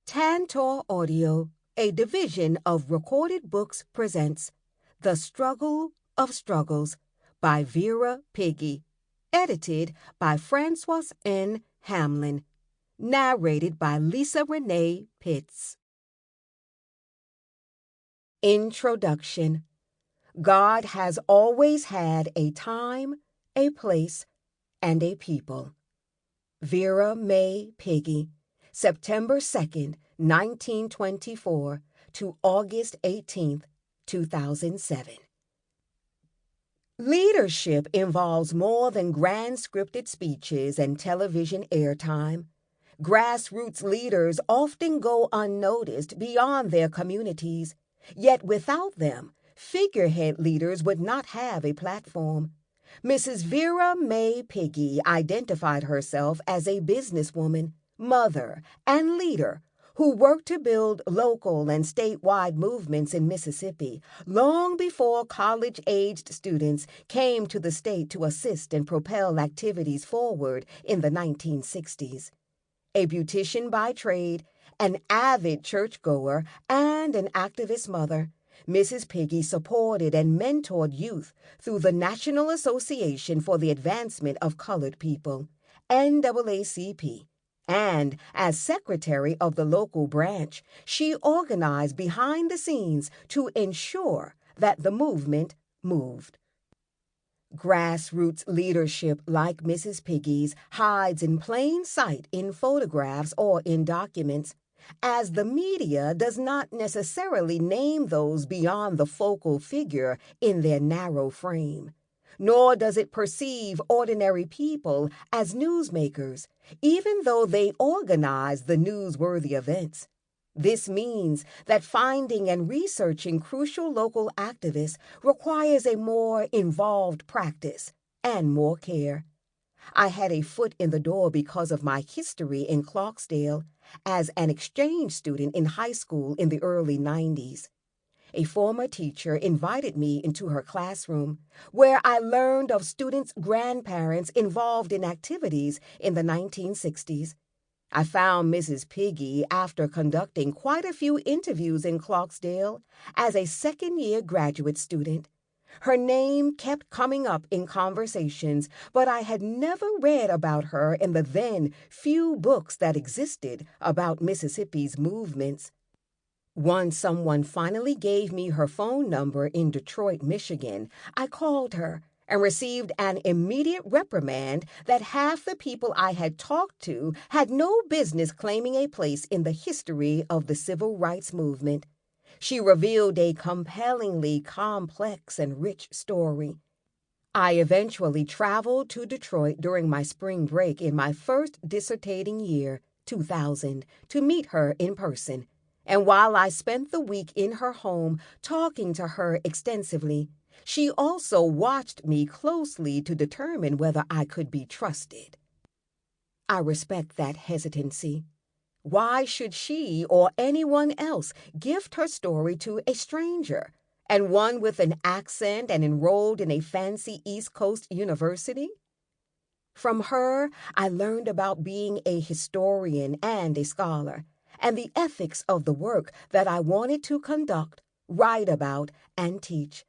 Tantor Audio, a division of Recorded Books, presents The Struggle of Struggles by Vera Pigee, edited by Francois N. Hamlin, narrated by Lisa Reneé Pitts. Introduction. God has always had a time, a place, and a people. Vera May Pigee, September 2nd, 1924 to August 18th, 2007. Leadership involves more than grand scripted speeches and television airtime. Grassroots leaders often go unnoticed beyond their communities, yet without them, figurehead leaders would not have a platform. Mrs. Vera May Pigee identified herself as a businesswoman, mother, and leader who worked to build local and statewide movements in Mississippi long before college-aged students came to the state to assist and propel activities forward in the 1960s. A beautician by trade, an avid churchgoer, and an activist mother, Mrs. Pigee supported and mentored youth through the National Association for the Advancement of Colored People, NAACP, and as secretary of the local branch, she organized behind the scenes to ensure that the movement moved. Grassroots leadership like Mrs. Pigee's hides in plain sight in photographs or in documents, as the media does not necessarily name those beyond the focal figure in their narrow frame, nor does it perceive ordinary people as newsmakers, even though they organize the newsworthy events. This means that finding and researching crucial local activists requires a more involved practice and more care. I had a foot in the door because of my history in Clarksdale as an exchange student in high school in the early 90s. A former teacher invited me into her classroom, where I learned of students' grandparents involved in activities in the 1960s. I found Mrs. Pigee after conducting quite a few interviews in Clarksdale as a second-year graduate student. Her name kept coming up in conversations, but I had never read about her in the then few books that existed about Mississippi's movements. Once someone finally gave me her phone number in Detroit, Michigan, I called her and received an immediate reprimand that half the people I had talked to had no business claiming a place in the history of the civil rights movement. She revealed a compellingly complex and rich story. I eventually traveled to Detroit during my spring break in my first dissertating year, 2000, to meet her in person. And while I spent the week in her home talking to her extensively, she also watched me closely to determine whether I could be trusted. I respect that hesitancy. Why should she or anyone else gift her story to a stranger, and one with an accent and enrolled in a fancy East Coast university? From her, I learned about being a historian and a scholar, and the ethics of the work that I wanted to conduct, write about, and teach.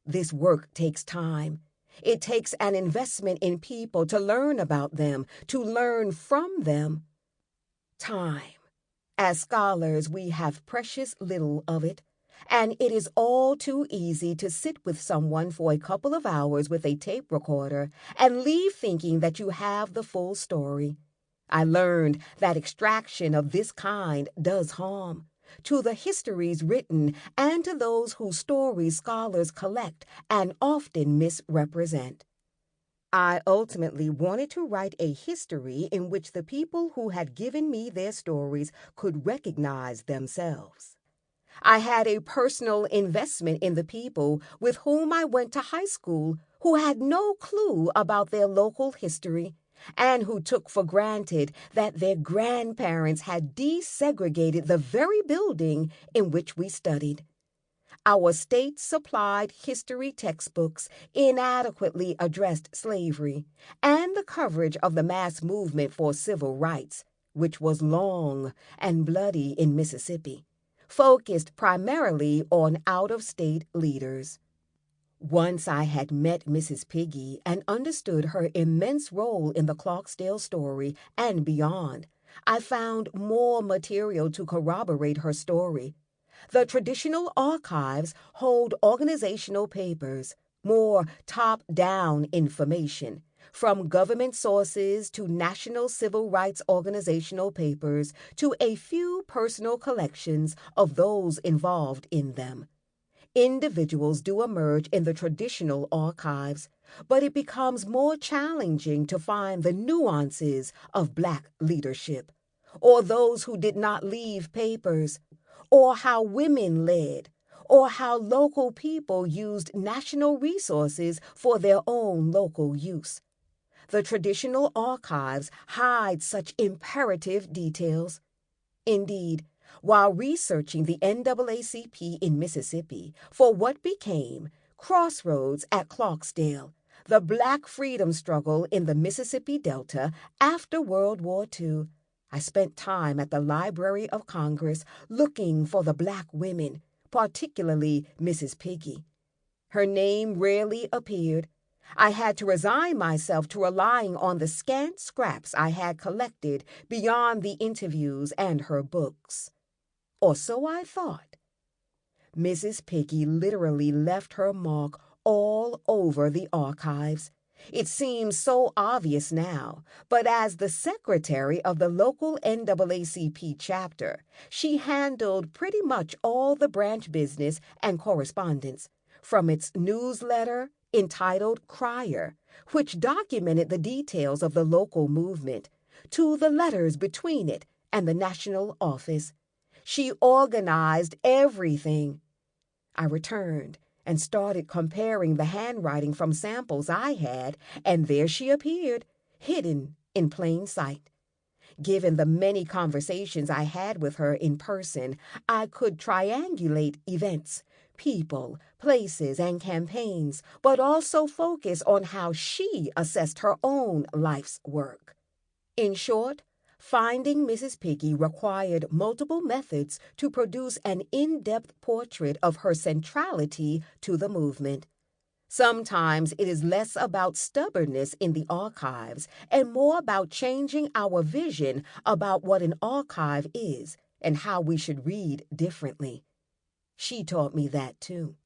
This work takes time. It takes an investment in people to learn about them, to learn from them. Time. As scholars, we have precious little of it, and it is all too easy to sit with someone for a couple of hours with a tape recorder and leave thinking that you have the full story. I learned that extraction of this kind does harm to the histories written and to those whose stories scholars collect and often misrepresent. I ultimately wanted to write a history in which the people who had given me their stories could recognize themselves. I had a personal investment in the people with whom I went to high school who had no clue about their local history and who took for granted that their grandparents had desegregated the very building in which we studied. Our state-supplied history textbooks inadequately addressed slavery and the coverage of the mass movement for civil rights, which was long and bloody in Mississippi, focused primarily on out-of-state leaders. Once I had met Mrs. Pigee and understood her immense role in the Clarksdale story and beyond, I found more material to corroborate her story. The traditional archives hold organizational papers, more top-down information, from government sources to national civil rights organizational papers to a few personal collections of those involved in them. Individuals do emerge in the traditional archives, but it becomes more challenging to find the nuances of Black leadership, or those who did not leave papers, or how women led, or how local people used national resources for their own local use. The traditional archives hide such imperative details. Indeed, while researching the NAACP in Mississippi for what became Crossroads at Clarksdale, the Black freedom struggle in the Mississippi Delta after World War II, I spent time at the Library of Congress looking for the Black women, particularly Mrs. Pigee. Her name rarely appeared. I had to resign myself to relying on the scant scraps I had collected beyond the interviews and her books. Or so I thought. Mrs. Pigee literally left her mark all over the archives. It seems so obvious now, but as the secretary of the local NAACP chapter, she handled pretty much all the branch business and correspondence, from its newsletter entitled Crier, which documented the details of the local movement, to the letters between it and the national office. She organized everything. I returned and started comparing the handwriting from samples I had, and there she appeared, hidden in plain sight. Given the many conversations I had with her in person, I could triangulate events, people, places, and campaigns, but also focus on how she assessed her own life's work. In short, finding Mrs. Pigee required multiple methods to produce an in-depth portrait of her centrality to the movement. Sometimes it is less about stubbornness in the archives and more about changing our vision about what an archive is and how we should read differently. She taught me that too.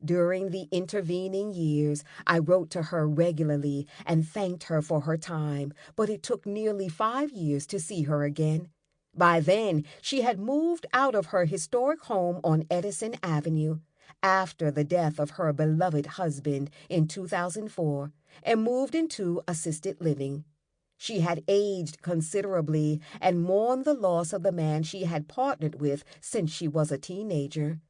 During the intervening years, I wrote to her regularly and thanked her for her time, but it took nearly 5 years to see her again. By then, she had moved out of her historic home on Edison Avenue after the death of her beloved husband in 2004 and moved into assisted living. She had aged considerably and mourned the loss of the man she had partnered with since she was a teenager.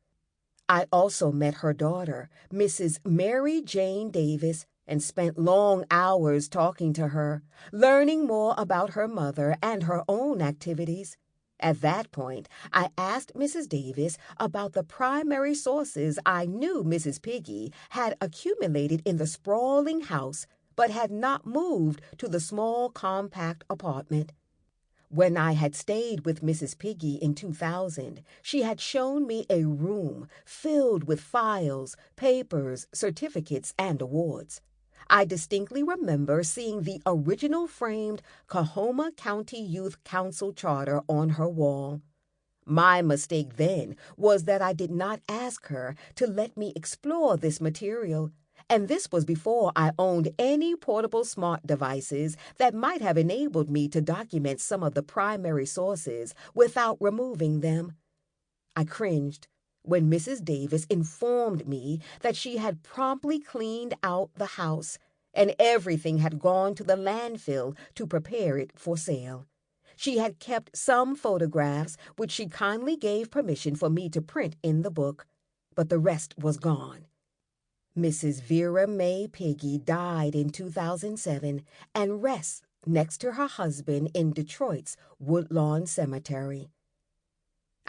I also met her daughter, Mrs. Mary Jane Davis, and spent long hours talking to her, learning more about her mother and her own activities. At that point, I asked Mrs. Davis about the primary sources I knew Mrs. Pigee had accumulated in the sprawling house, but had not moved to the small, compact apartment. When I had stayed with Mrs. Pigee in 2000, she had shown me a room filled with files, papers, certificates, and awards. I distinctly remember seeing the original framed Coahoma County Youth Council charter on her wall. My mistake then was that I did not ask her to let me explore this material, and this was before I owned any portable smart devices that might have enabled me to document some of the primary sources without removing them. I cringed when Mrs. Davis informed me that she had promptly cleaned out the house and everything had gone to the landfill to prepare it for sale. She had kept some photographs, which she kindly gave permission for me to print in the book, but the rest was gone. Mrs. Vera Pigee died in 2007 and rests next to her husband in Detroit's Woodlawn Cemetery.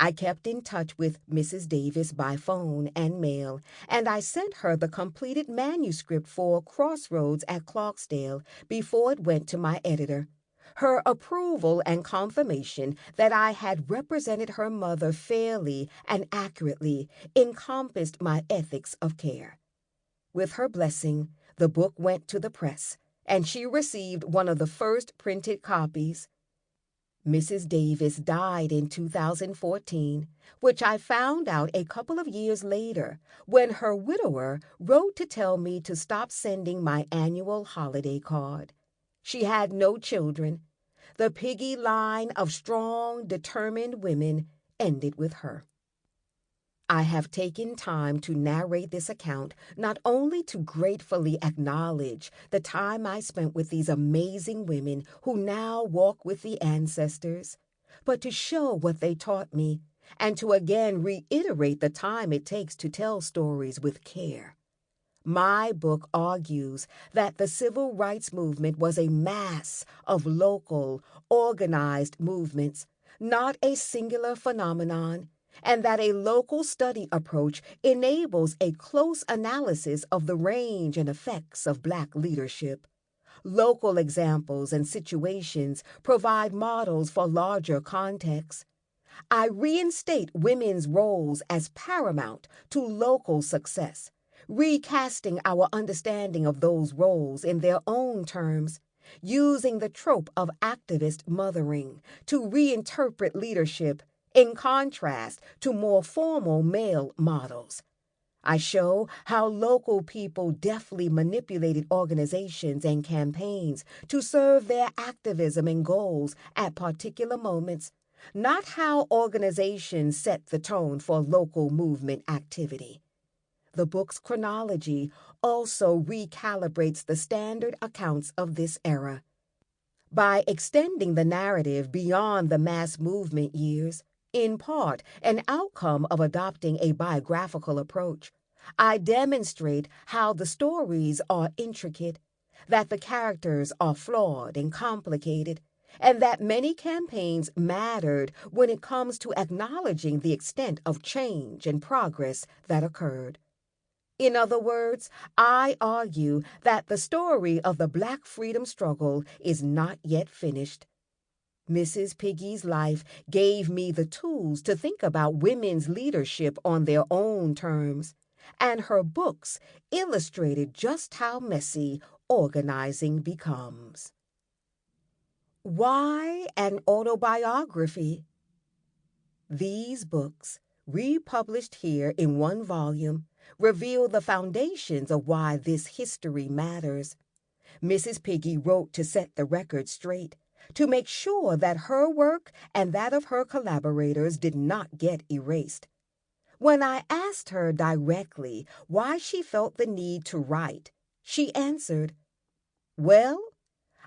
I kept in touch with Mrs. Davis by phone and mail, and I sent her the completed manuscript for Crossroads at Clarksdale before it went to my editor. Her approval and confirmation that I had represented her mother fairly and accurately encompassed my ethics of care. With her blessing, the book went to the press, and she received one of the first printed copies. Mrs. Davis died in 2014, which I found out a couple of years later when her widower wrote to tell me to stop sending my annual holiday card. She had no children. The Pigee line of strong, determined women ended with her. I have taken time to narrate this account not only to gratefully acknowledge the time I spent with these amazing women who now walk with the ancestors, but to show what they taught me and to again reiterate the time it takes to tell stories with care. My book argues that the civil rights movement was a mass of local, organized movements, not a singular phenomenon, and that a local study approach enables a close analysis of the range and effects of Black leadership. Local examples and situations provide models for larger contexts. I reinstate women's roles as paramount to local success, recasting our understanding of those roles in their own terms, using the trope of activist mothering to reinterpret leadership in contrast to more formal male models. I show how local people deftly manipulated organizations and campaigns to serve their activism and goals at particular moments, not how organizations set the tone for local movement activity. The book's chronology also recalibrates the standard accounts of this era. By extending the narrative beyond the mass movement years, in part an outcome of adopting a biographical approach, I demonstrate how the stories are intricate, that the characters are flawed and complicated, and that many campaigns mattered when it comes to acknowledging the extent of change and progress that occurred. In other words, I argue that the story of the Black freedom struggle is not yet finished. Mrs. Pigee's life gave me the tools to think about women's leadership on their own terms, and her books illustrated just how messy organizing becomes. Why an autobiography? These books, republished here in one volume, reveal the foundations of why this history matters. Mrs. Pigee wrote to set the record straight, to make sure that her work and that of her collaborators did not get erased. When I asked her directly why she felt the need to write, she answered, "Well,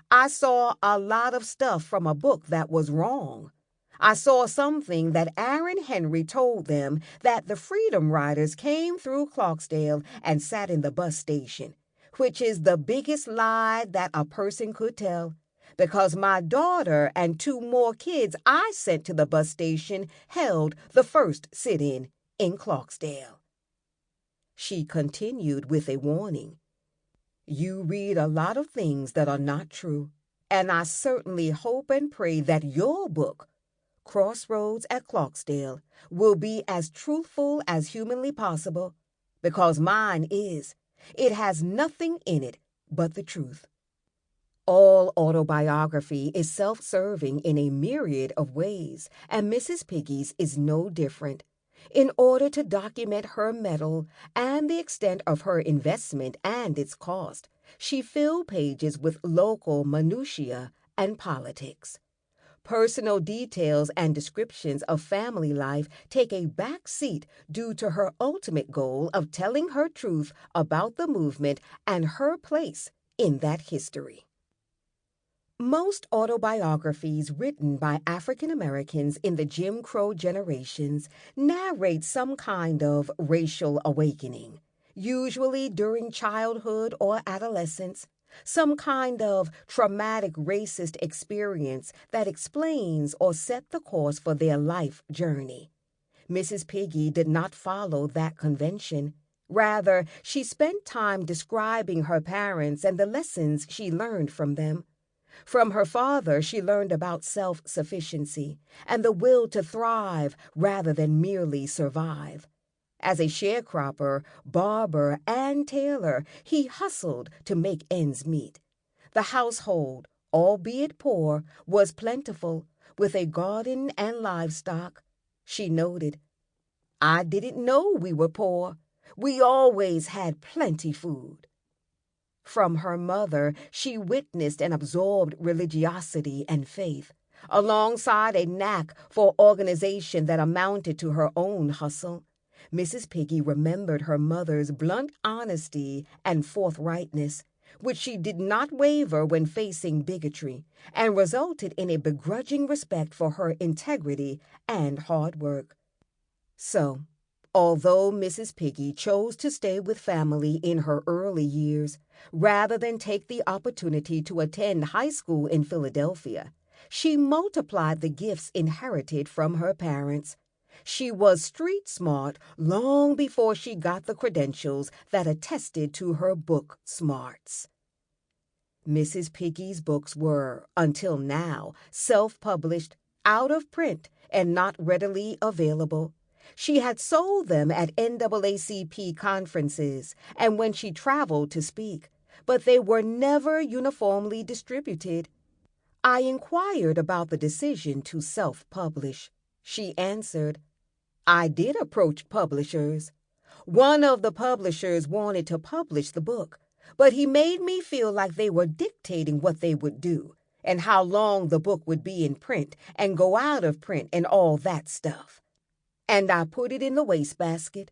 I saw a lot of stuff from a book that was wrong. I saw something that Aaron Henry told them that the Freedom Riders came through Clarksdale and sat in the bus station, which is the biggest lie that a person could tell, because my daughter and 2 more kids I sent to the bus station held the first sit-in in Clarksdale." She continued with a warning. "You read a lot of things that are not true, and I certainly hope and pray that your book, Crossroads at Clarksdale, will be as truthful as humanly possible, because mine is. It has nothing in it but the truth." All autobiography is self-serving in a myriad of ways, and Mrs. Pigee's is no different. In order to document her mettle and the extent of her investment and its cost, she filled pages with local minutiae and politics. Personal details and descriptions of family life take a back seat due to her ultimate goal of telling her truth about the movement and her place in that history. Most autobiographies written by African Americans in the Jim Crow generations narrate some kind of racial awakening, usually during childhood or adolescence, some kind of traumatic racist experience that explains or set the course for their life journey. Mrs. Pigee did not follow that convention. Rather, she spent time describing her parents and the lessons she learned from them. From her father, she learned about self-sufficiency and the will to thrive rather than merely survive. As a sharecropper, barber, and tailor, he hustled to make ends meet. The household, albeit poor, was plentiful, with a garden and livestock. She noted, "I didn't know we were poor. We always had plenty food." From her mother, she witnessed and absorbed religiosity and faith, alongside a knack for organization that amounted to her own hustle. Mrs. Pigee remembered her mother's blunt honesty and forthrightness, which she did not waver when facing bigotry, and resulted in a begrudging respect for her integrity and hard work. So, although Mrs. Pigee chose to stay with family in her early years, rather than take the opportunity to attend high school in Philadelphia, she multiplied the gifts inherited from her parents. She was street smart long before she got the credentials that attested to her book smarts. Mrs. Pigee's books were, until now, self-published, out of print, and not readily available. She had sold them at NAACP conferences and when she traveled to speak, but they were never uniformly distributed. I inquired about the decision to self-publish. She answered, "I did approach publishers. One of the publishers wanted to publish the book, but he made me feel like they were dictating what they would do and how long the book would be in print and go out of print and all that stuff. And I put it in the wastebasket.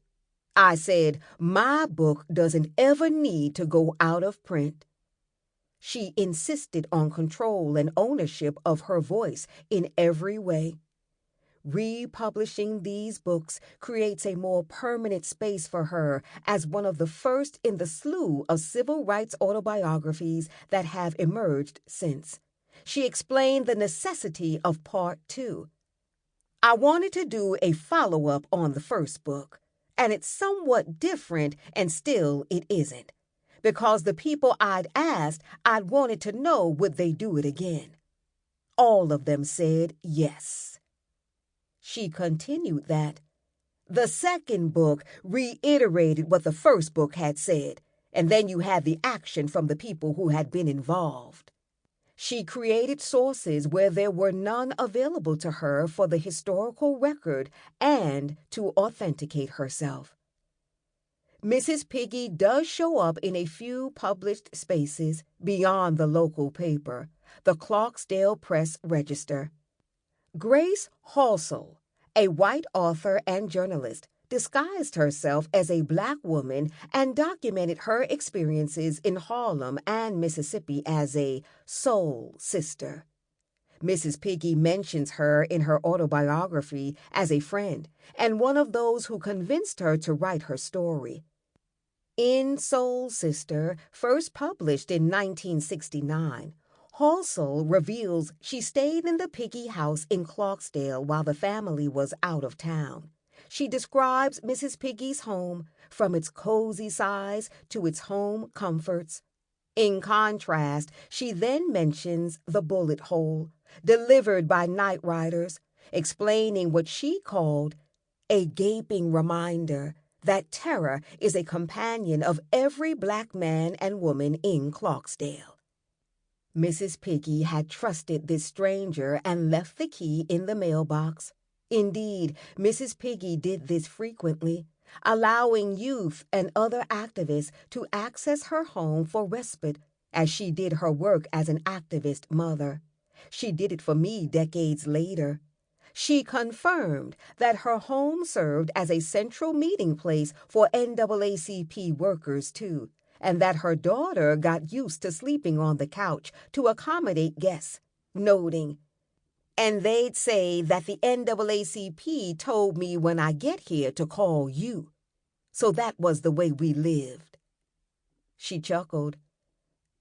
I said, my book doesn't ever need to go out of print." She insisted on control and ownership of her voice in every way. Republishing these books creates a more permanent space for her as one of the first in the slew of civil rights autobiographies that have emerged since. She explained the necessity of Part 2. "I wanted to do a follow-up on the first book, and it's somewhat different, and still it isn't, because the people I'd asked, I'd wanted to know would they do it again. All of them said yes." She continued that the second book reiterated what the first book had said, and then you had the action from the people who had been involved. She created sources where there were none available to her for the historical record and to authenticate herself. Mrs. Pigee does show up in a few published spaces beyond the local paper, the Clarksdale Press Register. Grace Halsell, a white author and journalist, disguised herself as a Black woman and documented her experiences in Harlem and Mississippi as a soul sister. Mrs. Pigee mentions her in her autobiography as a friend and one of those who convinced her to write her story. In Soul Sister, first published in 1969, Halsell reveals she stayed in the Pigee house in Clarksdale while the family was out of town. She describes Mrs. Pigee's home, from its cozy size to its home comforts. In contrast, she then mentions the bullet hole, delivered by night riders, explaining what she called a gaping reminder that terror is a companion of every Black man and woman in Clarksdale. Mrs. Pigee had trusted this stranger and left the key in the mailbox. Indeed, Mrs. Pigee did this frequently, allowing youth and other activists to access her home for respite, as she did her work as an activist mother. She did it for me decades later. She confirmed that her home served as a central meeting place for NAACP workers, too, and that her daughter got used to sleeping on the couch to accommodate guests, noting, "And they'd say that the NAACP told me when I get here to call you. So that was the way we lived." She chuckled.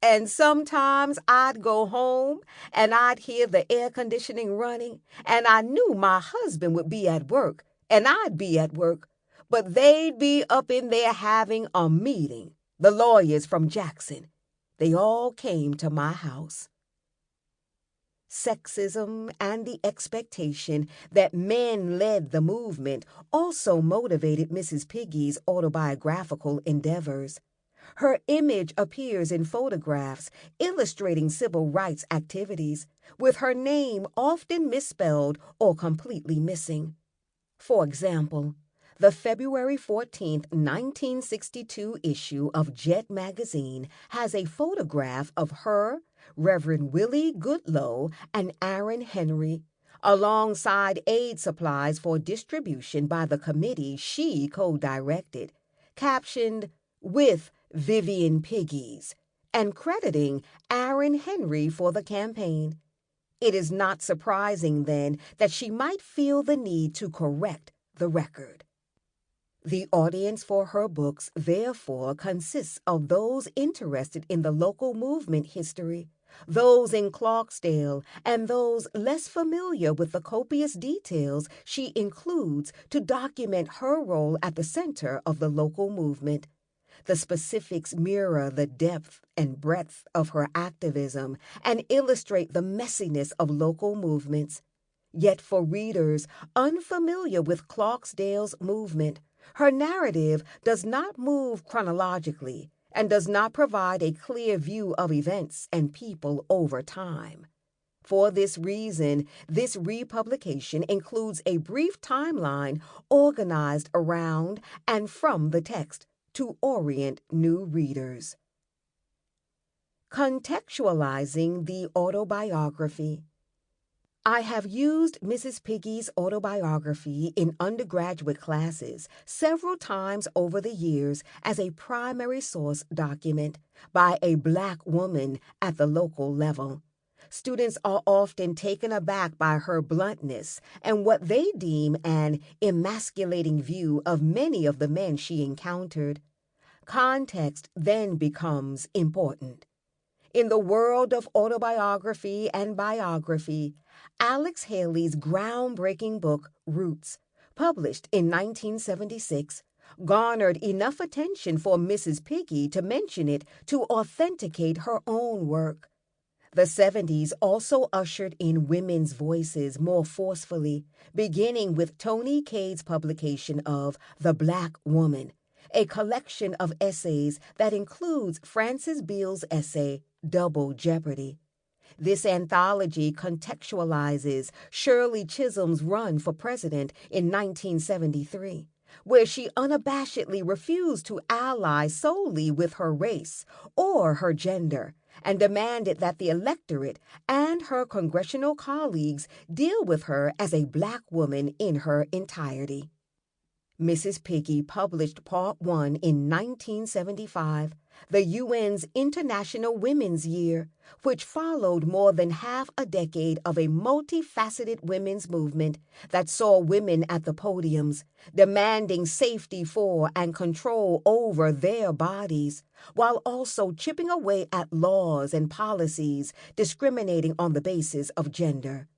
"And sometimes I'd go home and I'd hear the air conditioning running, and I knew my husband would be at work and I'd be at work, but they'd be up in there having a meeting, the lawyers from Jackson. They all came to my house." Sexism and the expectation that men led the movement also motivated Mrs. Pigee's autobiographical endeavors. Her image appears in photographs illustrating civil rights activities, with her name often misspelled or completely missing. For example, the February 14, 1962 issue of Jet magazine has a photograph of her, Reverend Willie Goodloe, and Aaron Henry, alongside aid supplies for distribution by the committee she co-directed, captioned, "With Vivian Piggees," and crediting Aaron Henry for the campaign. It is not surprising, then, that she might feel the need to correct the record. The audience for her books, therefore, consists of those interested in the local movement history, those in Clarksdale, and those less familiar with the copious details she includes to document her role at the center of the local movement. The specifics mirror the depth and breadth of her activism and illustrate the messiness of local movements. Yet for readers unfamiliar with Clarksdale's movement, her narrative does not move chronologically and does not provide a clear view of events and people over time. For this reason, this republication includes a brief timeline organized around and from the text to orient new readers. Contextualizing the autobiography. I have used Mrs. Pigee's autobiography in undergraduate classes several times over the years as a primary source document by a Black woman at the local level. Students are often taken aback by her bluntness and what they deem an emasculating view of many of the men she encountered. Context then becomes important. In the world of autobiography and biography, Alex Haley's groundbreaking book, Roots, published in 1976, garnered enough attention for Mrs. Pigee to mention it to authenticate her own work. The 70s also ushered in women's voices more forcefully, beginning with Toni Cade's publication of The Black Woman, a collection of essays that includes Frances Beale's essay, Double Jeopardy. This anthology contextualizes Shirley Chisholm's run for president in 1973, where she unabashedly refused to ally solely with her race or her gender, and demanded that the electorate and her congressional colleagues deal with her as a Black woman in her entirety. Mrs. Pigee published Part 1 in 1975, the UN's International Women's Year, which followed more than half a decade of a multifaceted women's movement that saw women at the podiums, demanding safety for and control over their bodies, while also chipping away at laws and policies discriminating on the basis of gender.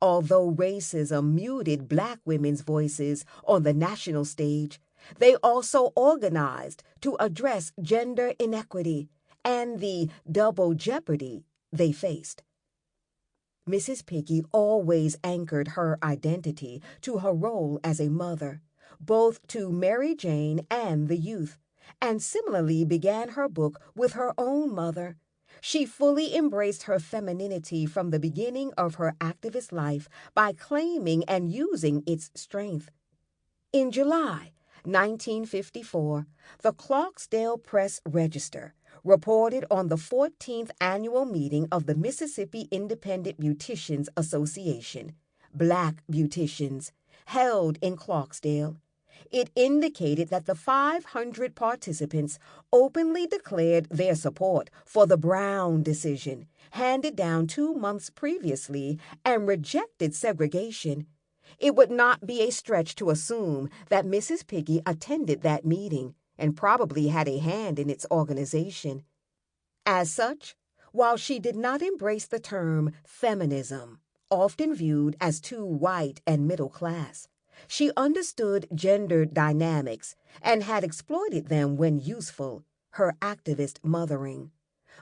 Although racism muted Black women's voices on the national stage, they also organized to address gender inequity and the double jeopardy they faced. Mrs. Pigee always anchored her identity to her role as a mother, both to Mary Jane and the youth, and similarly began her book with her own mother. She fully embraced her femininity from the beginning of her activist life by claiming and using its strength. In July 1954, the Clarksdale Press Register reported on the 14th annual meeting of the Mississippi Independent Beauticians Association, Black Beauticians, held in Clarksdale. It indicated that the 500 participants openly declared their support for the Brown decision, handed down 2 months previously, and rejected segregation. It would not be a stretch to assume that Mrs. Pigee attended that meeting and probably had a hand in its organization. As such, while she did not embrace the term feminism, often viewed as too white and middle class, she understood gender dynamics and had exploited them when useful, her activist mothering.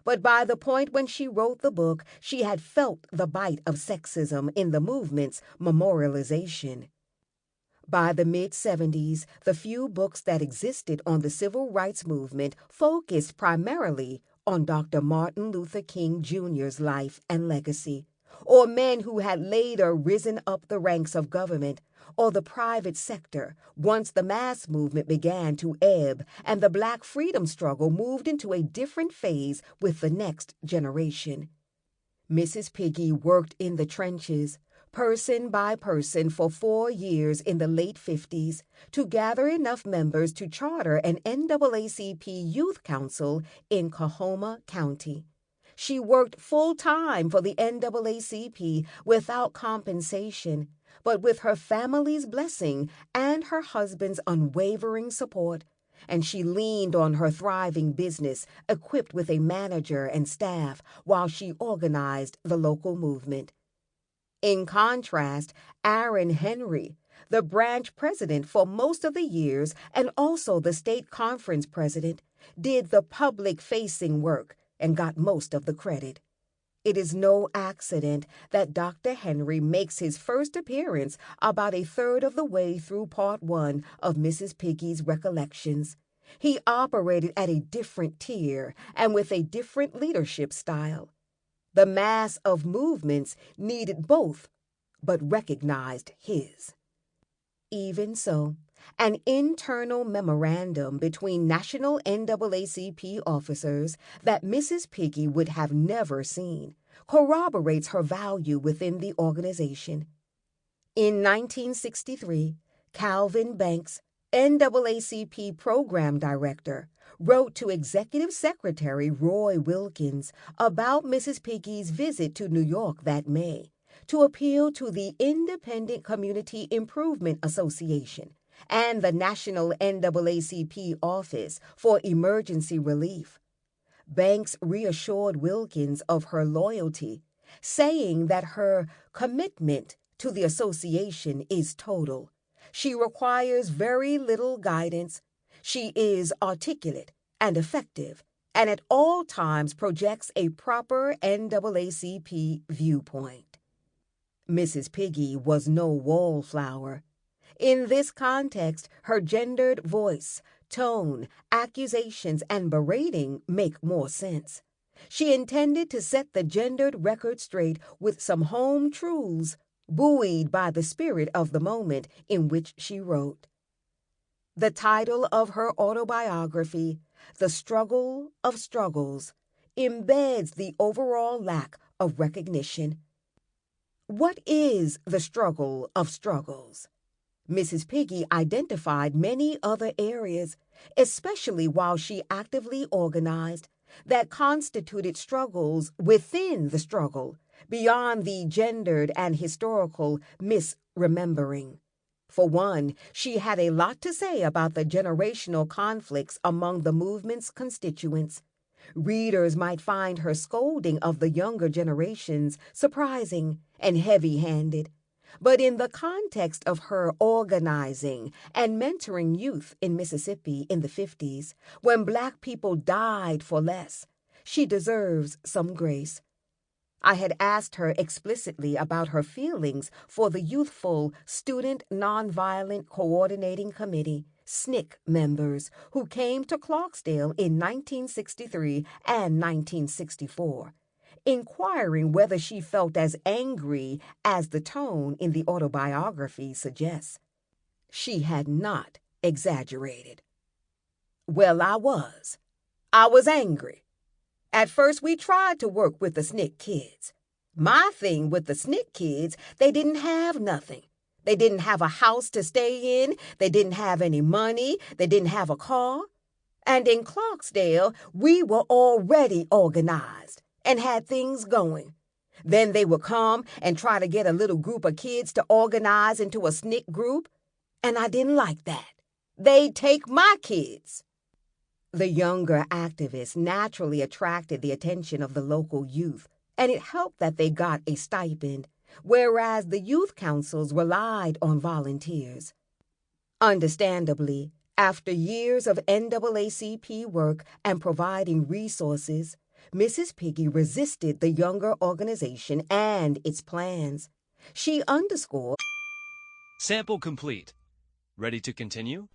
But by the point when she wrote the book, she had felt the bite of sexism in the movement's memorialization. By the mid-70s, the few books that existed on the civil rights movement focused primarily on Dr. Martin Luther King Jr.'s life and legacy, or men who had later risen up the ranks of government or the private sector once the mass movement began to ebb and the Black freedom struggle moved into a different phase with the next generation. Mrs. Pigee worked in the trenches, person by person, for 4 years in the late 50s to gather enough members to charter an NAACP youth council in Coahoma County. She worked full-time for the NAACP without compensation, but with her family's blessing and her husband's unwavering support, and she leaned on her thriving business, equipped with a manager and staff, while she organized the local movement. In contrast, Aaron Henry, the branch president for most of the years and also the state conference president, did the public-facing work and got most of the credit. It is no accident that Dr. Henry makes his first appearance about a third of the way through part 1 of Mrs. Pigee's recollections. He operated at a different tier and with a different leadership style. The mass of movements needed both, but recognized his. Even so, an internal memorandum between national NAACP officers that Mrs. Pigee would have never seen corroborates her value within the organization. In 1963, Calvin Banks, NAACP program director, wrote to Executive Secretary Roy Wilkins about Mrs. Pigee's visit to New York that May to appeal to the Independent Community Improvement Association and the National NAACP Office for Emergency Relief. Banks reassured Wilkins of her loyalty, saying that her commitment to the association is total. She requires very little guidance. She is articulate and effective, and at all times projects a proper NAACP viewpoint. Mrs. Pigee was no wallflower. In this context, her gendered voice, tone, accusations, and berating make more sense. She intended to set the gendered record straight with some home truths, buoyed by the spirit of the moment in which she wrote. The title of her autobiography, The Struggle of Struggles, embeds the overall lack of recognition. What is the struggle of struggles? Mrs. Pigee identified many other areas, especially while she actively organized, that constituted struggles within the struggle, beyond the gendered and historical misremembering. For one, she had a lot to say about the generational conflicts among the movement's constituents. Readers might find her scolding of the younger generations surprising and heavy-handed, but in the context of her organizing and mentoring youth in Mississippi in the 50s, when Black people died for less, she deserves some grace. I had asked her explicitly about her feelings for the youthful Student Nonviolent Coordinating Committee, SNCC members who came to Clarksdale in 1963 and 1964, inquiring whether she felt as angry as the tone in the autobiography suggests. She had not exaggerated. Well, I was. I was angry. At first, we tried to work with the SNCC kids. My thing with the SNCC kids, they didn't have nothing. They didn't have a house to stay in. They didn't have any money. They didn't have a car. And in Clarksdale, we were already organized and had things going. Then they would come and try to get a little group of kids to organize into a SNCC group, and I didn't like that. They'd take my kids. The younger activists naturally attracted the attention of the local youth, and it helped that they got a stipend, whereas the youth councils relied on volunteers. Understandably, after years of NAACP work and providing resources, Mrs. Pigee resisted the younger organization and its plans. She underscored. Sample complete. Ready to continue?